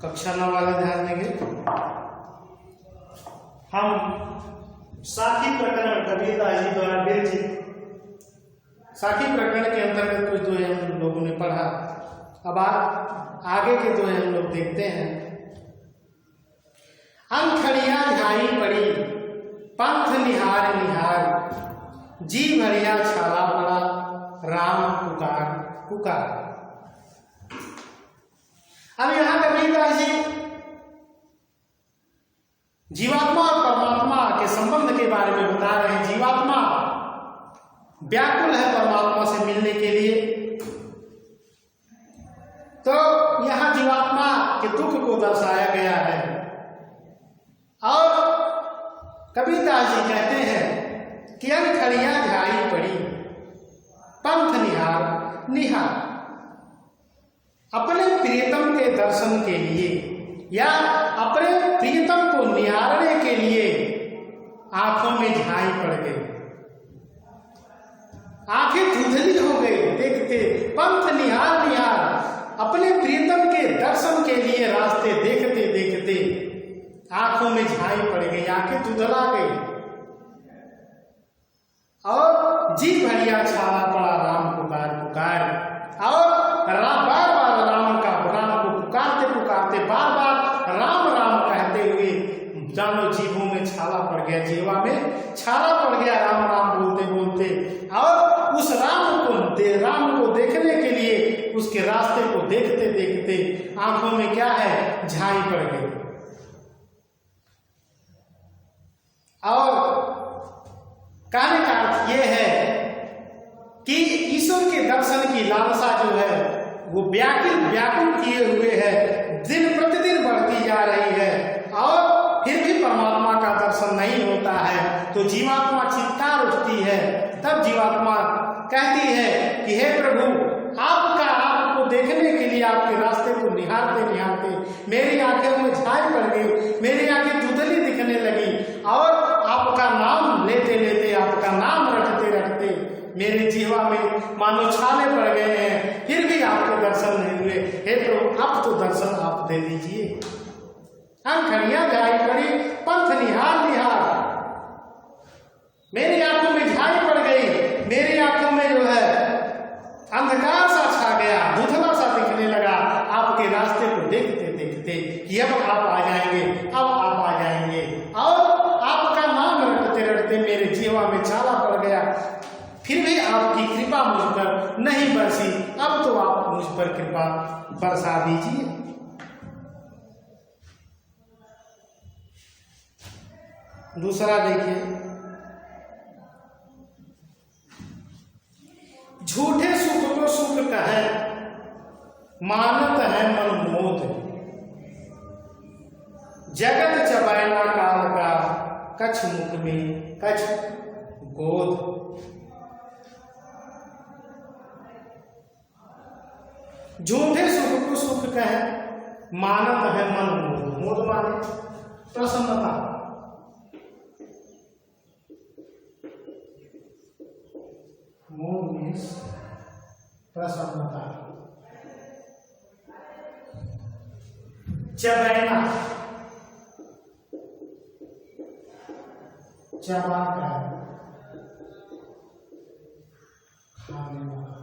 कक्षा 9 वाले ध्यान देंगे। हम साखी प्रकरण कबीरदास जी द्वारा विरचित साखी प्रकरण के अंतर्गत कुछ दोहे हम लोगों ने पढ़ा। अब आगे के दोहे हम लोग देखते हैं। अंखड़िया झाई पड़ी पंथ निहार निहार, जी भरिया छाला पड़ा राम पुकार पुकार। अब यहां कबीरदास जी जीवात्मा और परमात्मा के संबंध के बारे में बता रहे हैं। जीवात्मा व्याकुल है परमात्मा से मिलने के लिए, तो यहां जीवात्मा के दुख को दर्शाया गया है। और कबीरदास जी कहते हैं कि अंखड़ियां झाई पड़ी पंथ निहार निहार, अपने प्रियतम के दर्शन के लिए या अपने प्रियतम को निहारने के लिए आंखों में झाई पड़ गई, आंखें धुंधली हो गई देखते। पंथ निहार निहार, अपने प्रियतम के दर्शन के लिए रास्ते देखते देखते आंखों में झाई पड़ गई, आंखें धुंधला गई और जी भरिया छाला पड़ा राम पुकार पुकार। और बार बार राम को पुकारते पुकारते बार बार राम राम कहते हुए जानो जीवों में छाला पड़ गया, जीवा में छाला पड़ गया राम राम बोलते बोलते। और उस राम को देखने के लिए उसके रास्ते को देखते देखते आंखों में क्या है, झाई पड़ गई। और कहने का अर्थ यह है कि ईश्वर के दर्शन की लालसा जो है वो व्याकुल किए हुए है, दिन प्रतिदिन बढ़ती जा रही है और फिर भी परमात्मा का दर्शन नहीं होता है। तो जीवात्मा चित्कार उठती है। तब जीवात्मा कहती है कि हे प्रभु, आपको देखने के लिए आपके रास्ते को निहारते निहारते मेरी आंखें में झाई पड़ गई, मेरी आंखें धुंधली दिखने लगी और आपका नाम लेते लेते आपका नाम रटते रटते मेरे जीवा में मानो छाले पड़ गए हैं, फिर भी आपके दर्शन नहीं हुए। हे प्रभु, अब तो दर्शन आप दे दीजिए। अंखड़ियां झाई पड़ी पंथ निहार निहार, मेरी आंखों में झाई पड़ गई, मेरी आंखों में जो है अंधकार सा छा गया, धुंधला सा दिखने लगा आपके रास्ते को देखते देखते कि अब आप आ जाएंगे, अब आप आ जाएंगे। और आपका नाम रटते रटते मेरे जीवा में छाला पड़ गया, फिर भी आपकी कृपा मुझ पर नहीं बरसी, अब तो आप मुझ पर कृपा बरसा दीजिए। दूसरा देखिए, झूठे सुख को सुख कहे मानत है मन मोद, जगत चबैना काल का कछ मुख में कछ गोद। झूठे सुख को सुख कहे मानत है मन मोद, मोद माने प्रसन्नता। मोद मीन्स प्रसन्नता। चबैना, चबा का खाने वाला।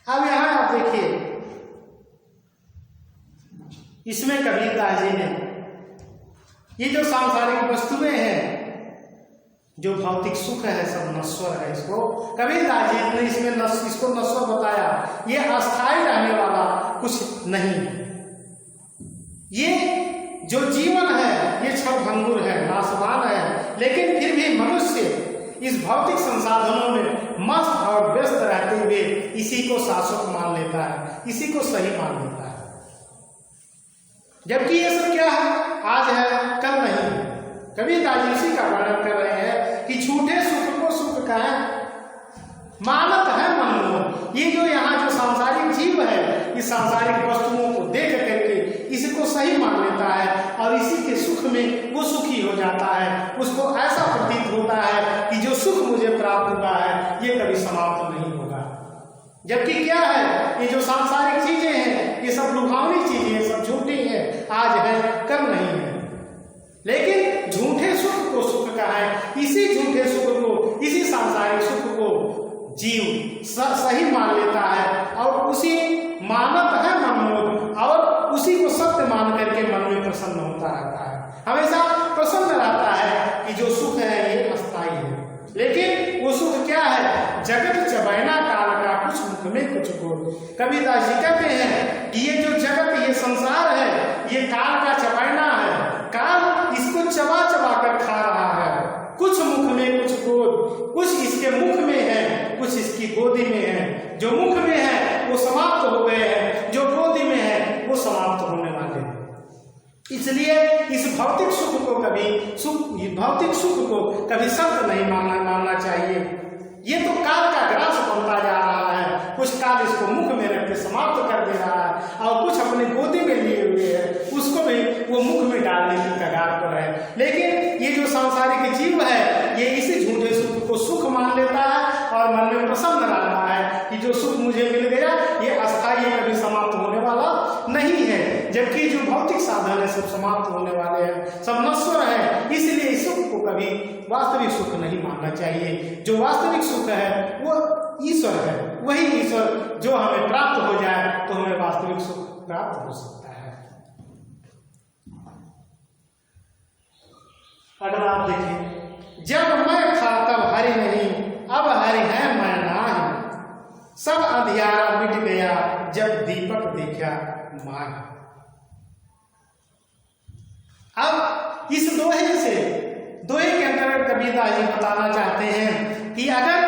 अब यहां आप देखिए, इसमें कबीरदास जी ने ये जो सांसारिक वस्तुएं हैं, जो भौतिक सुख है, सब नश्वर है। इसको कबीरदास जी ने इसमें इसको नश्वर बताया। ये अस्थायी रहने वाला कुछ नहीं। ये जो जीवन है ये क्षणभंगुर है, नाशवान है, लेकिन फिर भी मनुष्य इस भौतिक संसाधनों में मस्त और व्यस्त रहते हुए इसी को शाश्वत मान लेता है, इसी को सही मान लेता है। जबकि ये सब क्या है, आज है कल नहीं है। कबीरदास जी इसी का वर्णन कर रहे हैं कि झूठे सुख को सुख कहे मानत है मनमोहन। ये जो यहाँ जो सांसारिक जीव है, इस सांसारिक वस्तुओं को देख करके इसको सही मान लेता है और इसी के सुख में वो सुखी हो जाता है। उसको ऐसा प्रतीत होता है कि जो सुख मुझे प्राप्त हुआ है ये कभी समाप्त नहीं होगा। जबकि क्या है, ये जो सांसारिक चीजें हैं ये सब लुभावनी चीजें हैं, सब झूठी हैं, आज है कल नहीं है। लेकिन झूठे सुख को सुख कहा है, इसी झूठे सुख को, इसी सांसारिक सुख को जीव सही मान लेता है और उसी मानत है मनमोद, और उसी को सत्य मान करके मन में प्रसन्न होता रहता है, हमेशा प्रसन्न रहता है कि जो सुख है ये अस्थायी है। लेकिन वो सुख क्या है, जगत चबैना काल का कुछ मुख में कुछ को। कबीरदास जी कहते हैं कि ये जो जगत, ये संसार है, ये काल का चबैना है, काल इसको चबा चबा कर खा रहा है। कुछ मुख में कुछ गोद, कुछ इसके मुख में है, कुछ इसकी गोदी में है। जो मुख में है वो समाप्त हो गए हैं, जो गोदी में है वो समाप्त होने वाले हैं। इसलिए इस भौतिक सुख को कभी सत्य नहीं मानना चाहिए। ये तो काल का ग्रास बनता जा रहा है, कुछ काल इसको मुख में रख के समाप्त कर दे रहा है और कुछ अपने गोदी में लिए हुए है, उसको भी वो मुख में डालने की कगार पर है। लेकिन ये जो सांसारिक जीव है ये इसी झूठे सुख को सुख मान लेता है और मन में प्रसन्न रहता है कि जो सुख मुझे मिल गया ये अस्थायी है, कभी समाप्त होने वाला नहीं है। जबकि जो भौतिक साधन है सब समाप्त होने वाले हैं, सब नश्वर है। इसलिए इस सुख को कभी वास्तविक सुख नहीं मानना चाहिए। जो वास्तविक सुख है वो ईश्वर है, वही ईश्वर जो हमें प्राप्त हो जाए तो हमें वास्तविक सुख प्राप्त हो सकता है। अगर आप देखें, जब मैं था तब हरि नहीं, अब हरि है मैं नाही, सब अंधियारा मिट गया जब दीपक देखा माँ। अब इस दोहे के अंतर्गत कबीरदास जी बताना चाहते हैं कि अगर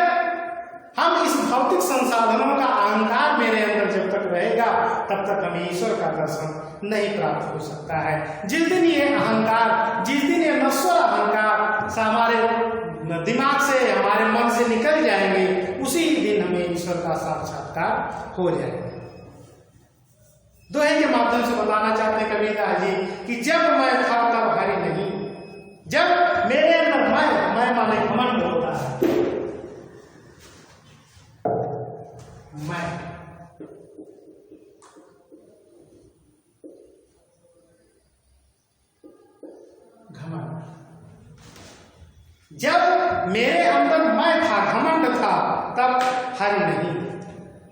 हम इस भौतिक संसाधनों का अहंकार मेरे अंदर जब तक रहेगा तब तक हमें ईश्वर का दर्शन नहीं प्राप्त हो सकता है। जिस दिन ये अहंकार, जिस दिन ये नश्वर अहंकार हमारे दिमाग से, हमारे मन से निकल जाएंगे, उसी दिन हमें ईश्वर का साक्षात्कार हो जाएगा। दोहे के माध्यम से बताना चाहते हैं कबीरदास जी कि जब मैं था तब हरि नहीं, जब मेरे अंदर मैं माने घमंड होता है, मैं घमंड, जब मेरे अंदर मैं था, घमंड था, तब हरि नहीं,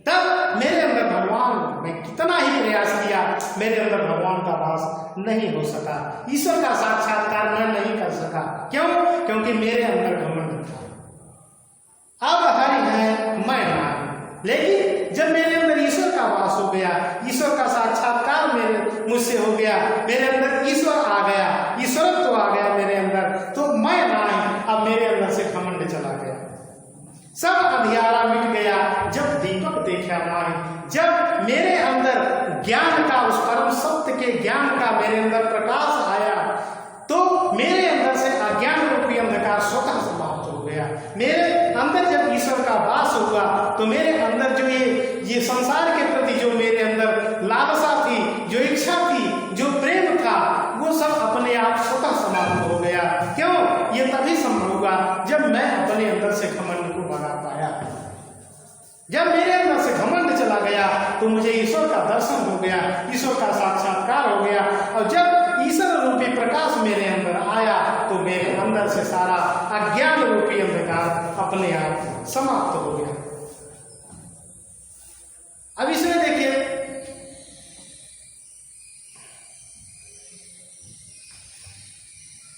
तब मेरे अंदर भगवान, मैं कितना ही प्रयास किया मेरे अंदर भगवान का वास नहीं हो सका, ईश्वर का साक्षात्कार मैं नहीं कर सका। क्यों? क्योंकि मेरे अंदर घमंड था। अब हरि है मैं नहीं, लेकिन जब मेरे अंदर ईश्वर का वास हो गया, ईश्वर का साक्षात्कार मुझसे हो गया, मेरे अंदर ईश्वर आ गया, ईश्वरत्व तो आ गया मेरे अंदर, तो मैं नहीं, अब मेरे अंदर से घमंड चला गया। सब अंधियारा मिट गया जब दीपक देखा माही, जब मेरे अंदर ज्ञान का, उस परम सत्य के ज्ञान का मेरे अंदर प्रकाश आया तो मेरे अंदर से अज्ञान रूपी अंधकार स्वतः समाप्त हो गया। मेरे अंदर जब ईश्वर का वास हुआ तो मेरे अंदर जो ये संसार के प्रति जो मेरे अंदर लालसा थी, जो इच्छा थी, जो प्रेम था, वो सब अपने आप स्वतः समाप्त हो गया। क्यों? ये तभी संभव हुआ जब मैं अपने अंदर से घमंड को भगा पाया। जब मेरे अंदर से घमंड चला गया तो मुझे ईश्वर का दर्शन हो गया, ईश्वर का साक्षात्कार हो गया, और जब ईश्वर रूपी प्रकाश मेरे अंदर आया तो मेरे अंदर से सारा अज्ञान रूपी अंधकार अपने आप समाप्त हो गया। अब इसमें देखिए,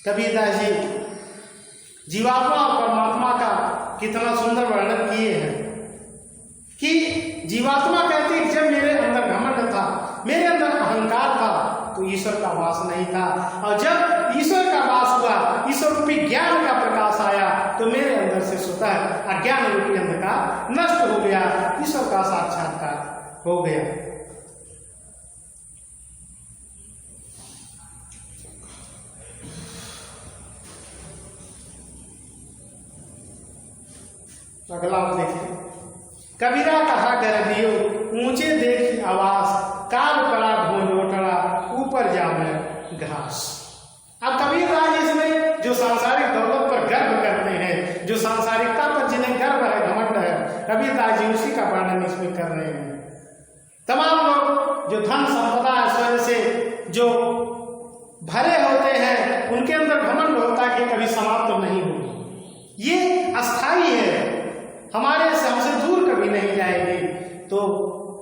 कबीरदास जी जीवात्मा और परमात्मा का कितना सुंदर वर्णन किए हैं कि जीवात्मा कहती है जब मेरे अंदर घमंड था, मेरे अंदर अहंकार था, तो ईश्वर का वास नहीं था, और जब ईश्वर का वास हुआ, ईश्वर रूपी ज्ञान का प्रकाश आया तो मेरे अंदर से स्वतः अज्ञान रूपी अंधकार नष्ट हो गया, ईश्वर का साक्षात्कार हो गया। अगला आप देखिए, कबीरा कहा गर्दियो ऊंचे देखी आवास, काल पड़ा ढोंढोटड़ा ऊपर जामे घास। अब कबीरदास इसमें जो सांसारिक दौलत पर गर्व करते हैं, जो सांसारिकता पर जिन्हें गर्व है, घमंड है, कबीरदास जी उसी का वर्णन इसमें कर रहे हैं। तमाम लोग जो धन संपदा ऐश्वर्य से जो भरे होते हैं, उनके अंदर घमंड होता है कि कभी समाप्त तो नहीं होगी, ये अस्थाई है, हमारे से हमसे दूर कभी नहीं जाएगी। तो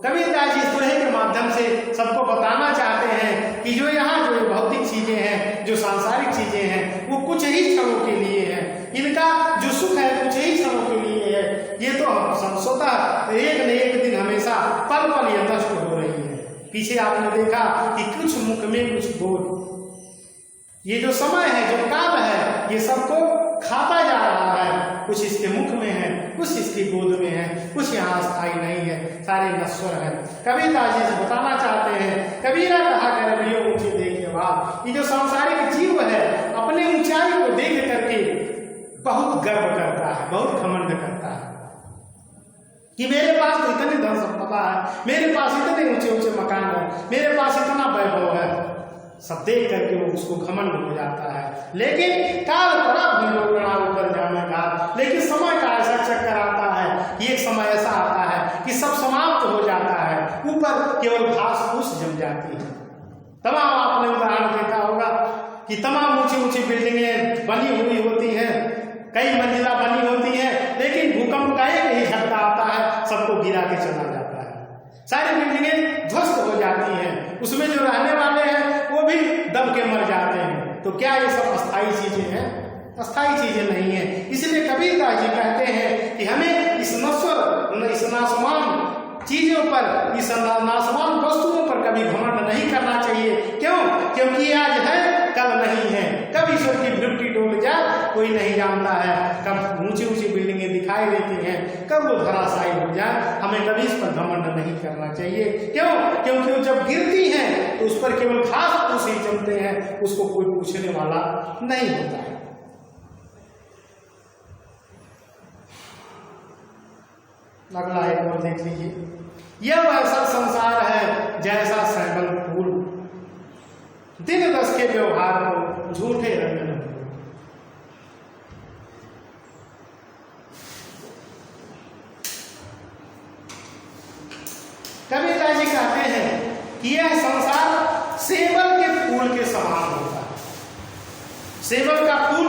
कबीरदास जी इस दोहे के माध्यम से सबको बताना चाहते हैं कि जो यहाँ जो भौतिक चीजें हैं, जो सांसारिक चीजें हैं, वो कुछ ही क्षणों के लिए हैं, इनका जो सुख है कुछ ही क्षणों के लिए है। ये तो स्वतः एक न एक दिन हमेशा पल पल ये नष्ट हो रही है। पीछे आपने देखा कि कुछ मुख में कुछ बोल, ये जो समय है, जो काल है, ये सबको खाता जा रहा है। कुछ इसके मुख में है, कुछ इसकी गोद में है, कुछ यहाँ स्थायी नहीं है, सारे नश्वर है। कबीरदास जी से बताना चाहते हैं, कबीरा कहा कर रही ऊंचे देखे भाव, ये जो सांसारिक जीव है अपने ऊंचाई को देख करके बहुत गर्व करता है, बहुत घमंड करता है कि मेरे पास तो इतनी धन संपदा है, मेरे पास इतने ऊंचे ऊंचे मकान है, मेरे पास इतना वैभव है। सब देख करके वो उसको घमंड हो जाता है। लेकिन काल बड़ा भूलोगणा ऊपर जाने का, लेकिन समय का ऐसा चक्कर आता है कि एक समय ऐसा आता है कि सब समाप्त हो जाता है, ऊपर केवल घास फूस जम जाती है। तमाम आपने उदाहरण देखा होगा कि तमाम ऊंची ऊंची बिल्डिंगें बनी हुई होती हैं, कई मंजिला बनी होती हैं, लेकिन भूकंप का एक ही झटका आता है, सबको गिरा के चला जाता है, सारी बिल्डिंगें ध्वस्त हो जाती हैं, उसमें जो रहने वाले हैं वो भी दब के मर जाते हैं। तो क्या ये सब अस्थाई चीजें हैं? अस्थाई चीजें नहीं है। इसलिए कबीरदास जी कहते हैं कि हमें इस नश्वर, इस नासमान चीजों पर, इस नासमान वस्तुओं पर कभी घमंड नहीं करना चाहिए। क्यों? क्योंकि आज है, कल नहीं है, कब ईश्वर की दृष्टि डोल जाए कोई नहीं जानता है, कब ऊंची ऊंची बिल्डिंगें दिखाई देती हैं, कब वो धराशायी हो जाए। हमें कभी इस पर घमंड नहीं करना चाहिए। क्यों? क्योंकि वो जब गिरती हैं तो उस पर केवल घास फूस ही जमते हैं, उसको कोई पूछने वाला नहीं होता है। अगला एक और देख लीजिए, यह वैसा संसार है जैसा सैंडल फूल, दिन दस के व्यवहार को झूठे रंग न भूल। कबीरदास जी कहते हैं कि यह संसार सेवल के फूल के समान होता है। सेवल का फूल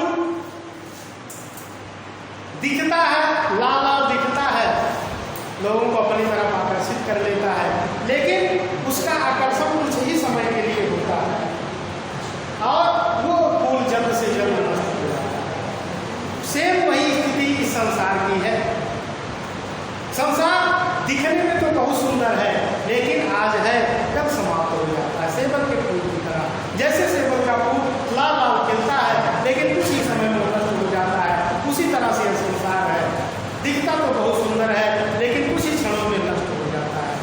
दिखता है, लाल लाल दिखता है, लोगों को अपनी तरफ आकर्षित कर लेता है, लेकिन उसका आकर्षण कुछ ही समय के लिए होता है और वो फूल जल्द से जल्द नष्ट हो जाता है। सेम वही स्थिति इस संसार की है। संसार दिखने में तो बहुत सुंदर है, लेकिन आज है, कल समाप्त हो जाता है, सेवल के फूल की तरह। जैसे सेवल का फूल लाल लाल खिलता है, लेकिन कुछ ही समय में नष्ट हो जाता है, उसी तरह से यह संसार है। दिखता तो बहुत सुंदर है, लेकिन कुछ ही क्षणों में नष्ट हो जाता है।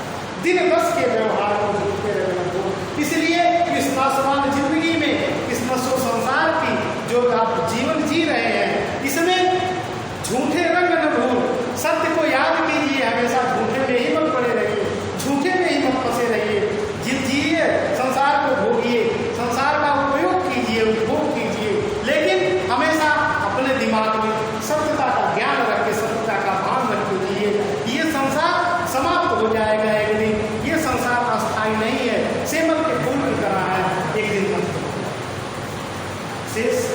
दिन दस के व्यवहार को झूठे रंग न भूल। इसलिए इस नासवान जिंदगी में, इस नश्वर संसार की जो आप जीवन जी रहे हैं, इसमें झूठे रंग न भूल। सत्य को याद कीजिए, हमेशा झूठे में ही मत पड़े रहिए, झूठे में ही मत फंसे रहिए। जिए, संसार को भोगिए, संसार का उपयोग कीजिए, उपभोग कीजिए, लेकिन हमेशा अपने दिमाग में सत्यता का ज्ञान रख के, सत्यता का भान रख के जिए। ये संसार समाप्त हो जाएगा एक दिन, ये संसार अस्थायी नहीं है, सेवल के फूल की तरह है, एक दिन नष्ट हो जाएगा। शेष